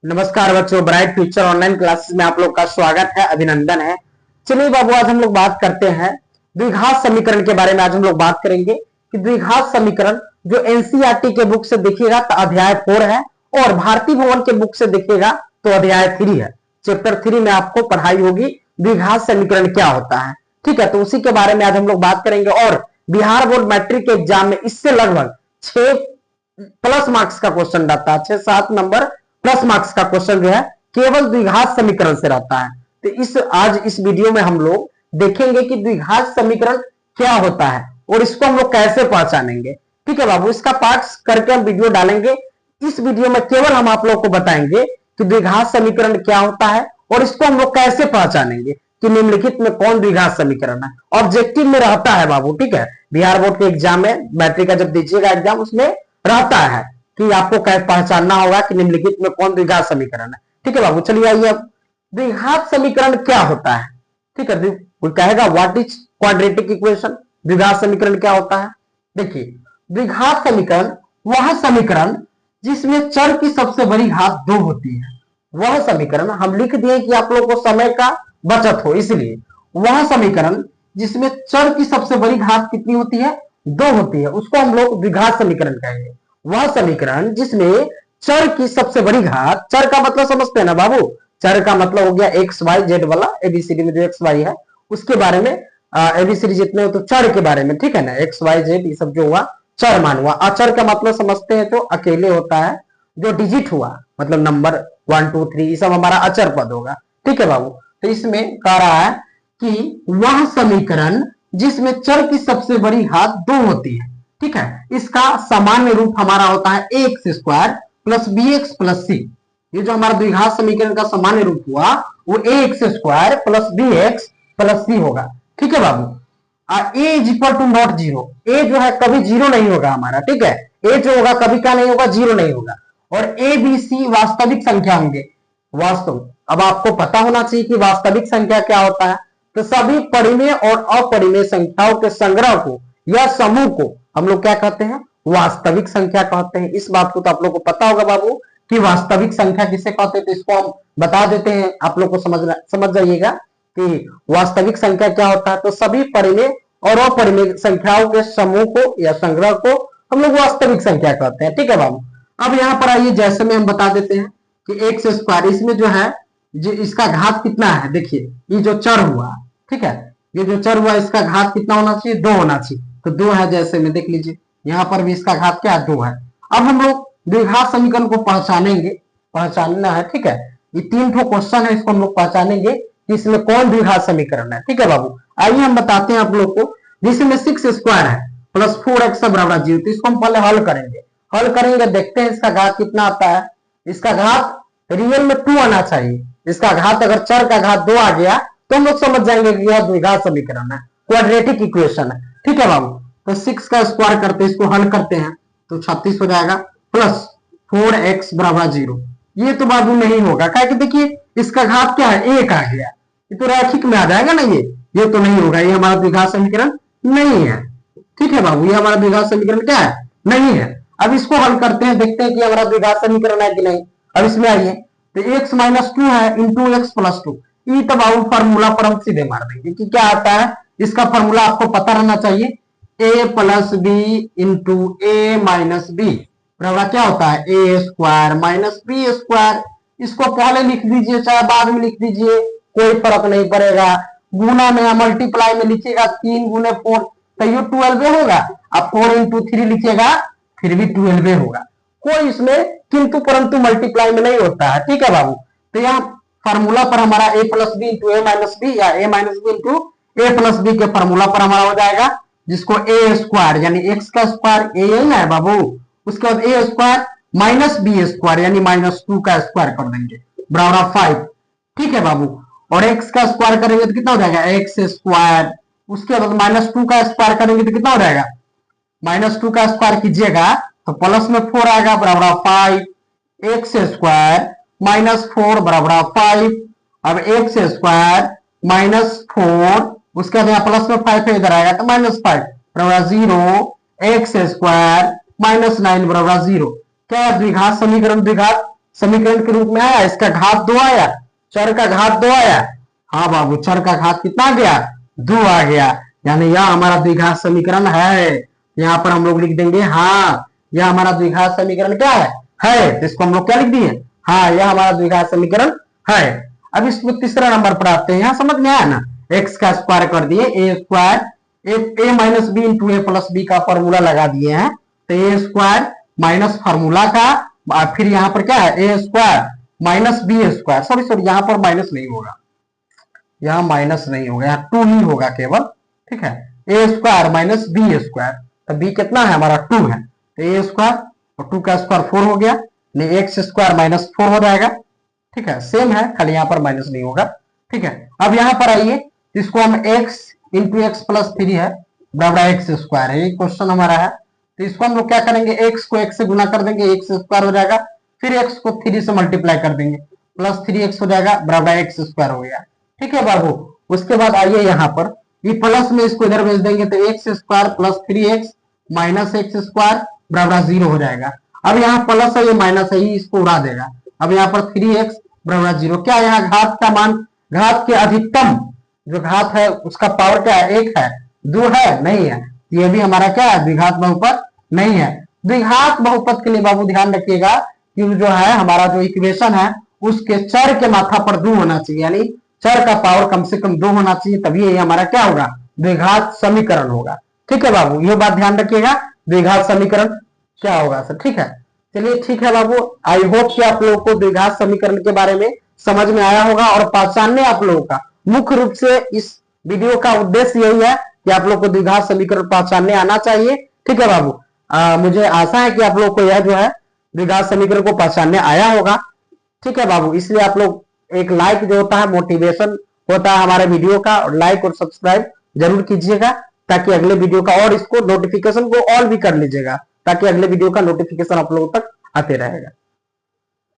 नमस्कार बच्चों, bright future online classes में आप लोग का स्वागत है, अभिनंदन है। चलिए बाबू, आज हम लोग बात करते हैं द्विघात समीकरण के बारे में। आज हम लोग बात करेंगे कि द्विघात समीकरण जो एनसीईआरटी के बुक से दिखेगा तो अध्याय 4 है, और भारतीय भवन के बुक से दिखेगा तो अध्याय 3 है। चैप्टर 3 में आपको पढ़ाई होगी द्विघात समीकरण क्या होता है। ठीक है, तो उसी के बारे में आज हम लोग बात करेंगे। और बिहार बोर्ड मैट्रिक के एग्जाम में इससे लगभग 6+ मार्क्स का क्वेश्चन रहता है। 6-7 नंबर प्लस मार्क्स का क्वेश्चन जो है केवल द्विघात समीकरण से रहता है। तो आज इस वीडियो में हम लोग देखेंगे कि द्विघात समीकरण क्या होता है और इसको हम लोग कैसे पहचानेंगे। ठीक है बाबू, इसका पार्ट्स करके हम वीडियो डालेंगे। इस वीडियो में केवल हम आप लोग को बताएंगे कि द्विघात समीकरण क्या होता है और इसको हम लोग कैसे पहचानेंगे कि निम्नलिखित में कौन द्विघात समीकरण है। ऑब्जेक्टिव में रहता है बाबू, ठीक है, बिहार बोर्ड के एग्जाम में, मैट्रिक का जब दीजिएगा एग्जाम, उसमें रहता है कि आपको कैसे पहचानना होगा कि निम्नलिखित में कौन द्विघात समीकरण है। ठीक है बाबू, चलिए आइए अब द्विघात समीकरण क्या होता है। ठीक है, कोई कहेगा व्हाट इज क्वाड्रेटिक इक्वेशन, द्विघात समीकरण क्या होता है। देखिए, द्विघात समीकरण वह समीकरण जिसमें चर की सबसे बड़ी घात 2 होती है। वह समीकरण हम लिख दिए कि आप लोग को समय का बचत हो, इसलिए वह समीकरण जिसमें चर की सबसे बड़ी घात कितनी होती है, 2 होती है, उसको हम लोग द्विघात समीकरण कहेंगे। वह समीकरण जिसमें चर की सबसे बड़ी घात, चर का मतलब समझते हैं ना बाबू, चर का मतलब हो गया एक्स वाई जेड वाला, एबीसीडी में जो एक्स वाई है उसके बारे में, एबीसीडी जितने हो तो चर के बारे में, ठीक है ना, एक्स वाई जेड ये सब जो हुआ चर मान हुआ। अचर का मतलब समझते हैं तो अकेले होता है, जो डिजिट हुआ मतलब नंबर 1 2 3 ये सब हमारा अचर पद होगा। ठीक है बाबू, तो इसमें कह रहा है कि वह समीकरण जिसमें चर की सबसे बड़ी घात 2 होती है। ठीक है, इसका सामान्य रूप हमारा होता है x square plus b x plus c. ये जो हमारा द्विघात समीकरण का सामान्य रूप हुआ वो x square plus b x plus c होगा। ठीक है बाबू, a is equal to not zero. A जो है कभी जीरो नहीं होगा हमारा, ठीक है, ए जो होगा कभी क्या नहीं होगा, जीरो नहीं होगा। और ए बी सी वास्तविक संख्या होंगे। वास्तव अब आपको पता होना चाहिए कि वास्तविक संख्या क्या होता है। तो सभी परिमेय और अपरिमेय संख्याओं के संग्रह को या समूह को हम लोग क्या कहते हैं, वास्तविक संख्या कहते हैं। इस बात को तो आप लोग को पता होगा बाबू कि वास्तविक संख्या किसे कहते हैं। तो इसको हम बता देते हैं, आप लोग को समझ जाइएगा कि वास्तविक संख्या क्या होता है। तो सभी परिमेय और अपरिमेय संख्याओं के समूह को या संग्रह को हम लोग वास्तविक संख्या कहते हैं। ठीक है बाबू, अब यहाँ पर आइए, जैसे में हम बता देते हैं कि एक्स स्क्वायर, इसमें जो है जो इसका घात कितना है, देखिए ये जो चर हुआ, ठीक है, ये जो चर हुआ इसका घात कितना होना चाहिए, 2 होना चाहिए। तो 2 है, जैसे में देख लीजिए यहाँ पर भी इसका घात क्या है, 2 है। अब हम लोग द्विघात समीकरण को पहचानेंगे, पहचानना है। ठीक है, ये 3 ठो क्वेश्चन है, इसको हम लोग पहचानेंगे कि इसमें कौन द्विघात समीकरण है। ठीक है बाबू, आइए हम बताते हैं आप लोग को। जिसमें 6 स्क्वायर है प्लस 4x बराबर 0, तो इसको हम पहले हल करेंगे। हल करेंगे, देखते हैं इसका घात कितना आता है। इसका घात रियल में 2 आना चाहिए। इसका घात अगर चर का घात 2 आ गया तो हम लोग समझ जाएंगे कि यह द्विघात समीकरण है, क्वाड्रेटिक इक्वेशन है। ठीक है बाबू, तो 6 का स्क्वायर करते हैं, इसको हल करते हैं तो 36 हो जाएगा प्लस 4x बराबर 0। ये तो बाबू नहीं होगा, क्या कि देखिए इसका घात क्या है, 1 आ गया, ये तो रैखिक में आ जाएगा ना, ये तो नहीं होगा, ये हमारा द्विघात समीकरण नहीं है। ठीक है बाबू, ये हमारा द्विघात समीकरण क्या है, नहीं है। अब इसको हल करते हैं, देखते हैं कि हमारा द्विघात समीकरण है कि नहीं। अब इसमें आइए, तो x माइनस 2 है इंटू एक्स प्लस 2। ये तो बाबू फार्मूला पर हम सीधे मार देंगे कि क्या आता है। इसका फार्मूला आपको पता रहना चाहिए, a plus B into A minus B बराबर क्या होता है, ए स्क्वायर माइनस बी स्क्वायर। इसको पहले लिख दीजिए चाहे बाद में लिख दीजिए, कोई फर्क नहीं पड़ेगा। गुना में या मल्टीप्लाई में लिखिएगा 3 गुने 4 तो ये 12 होगा। अब 4 इंटू 3 लिखिएगा फिर भी 12 होगा। कोई इसमें किंतु परंतु मल्टीप्लाई में नहीं होता है। ठीक है बाबू, तो यहाँ फार्मूला पर हमारा ए plus B into A minus B या ए माइनस बी इंटू ए प्लस बी के फार्मूला पर हमारा हो जाएगा, जिसको ए स्क्वायर यानी एक्स का स्क्वायर ए यही है बाबू, उसके बाद ए स्क्वायर माइनस बी स्क्वायर यानी -2 का स्क्वायर कर देंगे बराबर 5। ठीक है बाबू, और एक्स का स्क्वायर करेंगे तो कितना हो जाएगा, एक्स स्क्वायर, उसके बाद -2 का स्क्वायर करेंगे तो कितना हो जाएगा, -2 का स्क्वायर कीजिएगा तो प्लस में 4 आएगा बराबर 5। एक्स स्क्वायर -4 बराबर 5। अब एक्स स्क्वायर -4, उसके बाद यहाँ प्लस में 5 है, इधर आएगा तो -5 बराबर 0। एक्स स्क्वायर -9 बराबर 0। क्या द्विघात समीकरण द्विघात समीकरण के रूप में आया, इसका घात 2 आया, चर का घात 2 आया। हाँ बाबू, चर का घात कितना आ गया? 2 आ गया, यानी यह हमारा द्विघात समीकरण है। यहाँ पर हम लोग लिख देंगे हाँ यह हमारा द्विघात समीकरण क्या है। तो इसको हम लोग क्या लिख दिए? हाँ यह हमारा द्विघात समीकरण है। अब इसमें तीसरा नंबर पर आते हैं। यहाँ समझ में आया ना, एक्स का स्क्वायर कर दिए, ए स्क्वायर ए माइनस बी इंटू ए प्लस बी का फॉर्मूला लगा दिए हैं। तो ए स्क्वायर माइनस फॉर्मूला का, फिर यहाँ पर क्या है? ए square minus B square, sorry यहाँ पर माइनस नहीं होगा, यहाँ माइनस नहीं होगा, यहाँ 2 ही होगा केवल, ठीक है। ए स्क्वायर माइनस बी स्क्वायर, तो बी कितना है हमारा? 2 है। तो ए स्क्वायर और 2 का स्क्वायर 4 हो गया, नहीं एक्स स्क्वायर माइनस 4 हो जाएगा, ठीक है। सेम है, खाली यहाँ पर माइनस नहीं होगा, ठीक है। अब यहाँ पर आइए, इसको हम एक्स इंटू एक्स प्लस 3 है बराबर एक्स स्क्वायर है, ये क्वेश्चन हमारा है। तो इसको हम लोग क्या करेंगे? एक्स को एक्स से गुना कर देंगे, एक्स स्क्वायर हो जाएगा, फिर एक्स को 3 से मल्टीप्लाई कर देंगे, प्लस 3x हो जाएगा बराबर एक्स स्क्वायर हो गया, ठीक है बाबू। उसके बाद आइए यहाँ पर, ये प्लस में इसको इधर भेज देंगे, तो x square plus 3x minus x square बराबर 0 हो जाएगा। अब यहाँ प्लस है, ये माइनस है, इसको उड़ा देगा। अब यहाँ पर 3x बराबर 0, क्या यहाँ घात का मान, घात के अधिकतम जो घात है उसका पावर क्या है? 1 है, 2 है, नहीं है। ये भी हमारा क्या है? द्विघात बहुपद नहीं है। द्विघात बहुपद के लिए बाबू ध्यान रखिएगा कि जो है हमारा जो इक्वेशन है उसके चर के माथा पर 2 होना चाहिए, यानी चर का पावर कम से कम 2 होना चाहिए, तभी ये हमारा क्या होगा? द्विघात समीकरण होगा, ठीक है बाबू। ये बात ध्यान रखिएगा, द्विघात समीकरण क्या होगा सर, ठीक है। चलिए ठीक है बाबू, आई होप कि आप लोगों को द्विघात समीकरण के बारे में समझ में आया होगा और पहचानने आप लोगों का मुख्य रूप से इस वीडियो का उद्देश्य यही है कि आप लोग को द्विघात समीकरण पहचानने आना चाहिए, ठीक है बाबू। मुझे आशा है कि आप लोग को यह जो है द्विघात समीकरण को पहचानने आया होगा, ठीक है बाबू। इसलिए आप लोग एक लाइक जो होता है मोटिवेशन होता है हमारे वीडियो का, और लाइक और सब्सक्राइब जरूर कीजिएगा ताकि अगले वीडियो का, और इसको नोटिफिकेशन को ऑल भी कर लीजिएगा ताकि अगले वीडियो का नोटिफिकेशन आप लोगों तक आते रहेगा।